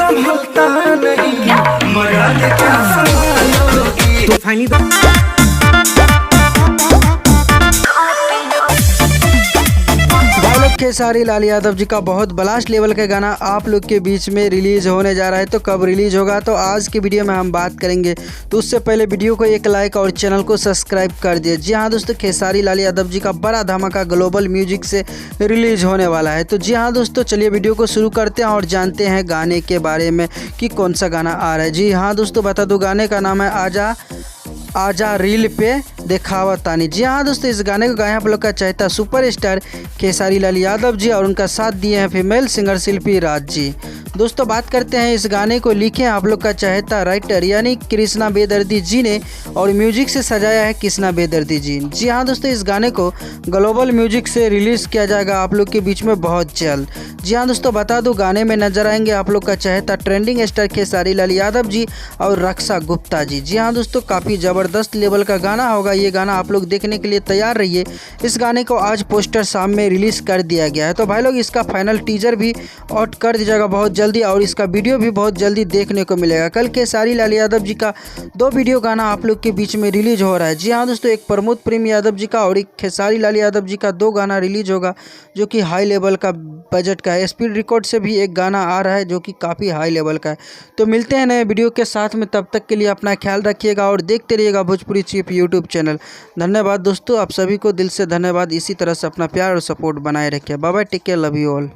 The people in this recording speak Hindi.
संभलता नहीं, मराद क्या संभालोगी। तो फाइनली खेसारी लाल यादव जी का बहुत ब्लास्ट लेवल का गाना आप लोग के बीच में रिलीज होने जा रहा है। तो कब रिलीज होगा तो आज की वीडियो में हम बात करेंगे। तो उससे पहले वीडियो को एक लाइक और चैनल को सब्सक्राइब कर दिए। जी हाँ दोस्तों, खेसारी लाल यादव जी का बड़ा धमाका ग्लोबल म्यूजिक से रिलीज होने वाला है। तो जी हाँ दोस्तों, चलिए वीडियो को शुरू करते हैं और जानते हैं गाने के बारे में कि कौन सा गाना आ रहा है। जी हाँ दोस्तों, बता दूँ गाने का नाम है आजा आजा रील पे देखावा तानी। जी हाँ दोस्तों, इस गाने को गाया आप लोग का चहेता सुपरस्टार खेसारी लाल यादव जी और उनका साथ दिए हैं फीमेल सिंगर शिल्पी राज जी। दोस्तों बात करते हैं, इस गाने को लिखे हैं आप लोग का चहेता राइटर यानी कृष्णा बेदर्दी जी ने और म्यूजिक से सजाया है कृष्णा बेदर्दी जी। जी हाँ दोस्तों, इस गाने को ग्लोबल म्यूजिक से रिलीज़ किया जाएगा आप लोग के बीच में बहुत जल्द। जी हाँ दोस्तों, बता दूं गाने में नजर आएंगे आप लोग का चहेता ट्रेंडिंग स्टार खेसारी लाल यादव जी और रक्षा गुप्ता जी। जी हाँ दोस्तों, काफ़ी ज़बरदस्त लेवल का गाना होगा। ये गाना आप लोग देखने के लिए तैयार रहिए। इस गाने को आज पोस्टर शाम में रिलीज़ कर दिया गया है। तो भाई लोग इसका फाइनल टीजर भी आउट कर दिया जाएगा बहुत जल्दी और इसका वीडियो भी बहुत जल्दी देखने को मिलेगा। कल खेसारी लाल यादव जी का 2 वीडियो गाना आप लोग के बीच में रिलीज हो रहा है। जी हाँ दोस्तों, एक प्रमोद प्रेम यादव जी का और एक खेसारी लाल यादव जी का 2 गाना रिलीज होगा जो कि हाई लेवल का बजट का है। स्पीड रिकॉर्ड से भी एक गाना आ रहा है जो कि काफ़ी हाई लेवल का है। तो मिलते हैं नए वीडियो के साथ में, तब तक के लिए अपना ख्याल रखिएगा और देखते रहिएगा भोजपुरी चिप यूट्यूब चैनल। धन्यवाद दोस्तों, आप सभी को दिल से धन्यवाद। इसी तरह से अपना प्यार और सपोर्ट बनाए रखिए। Bye bye, take care, love you all.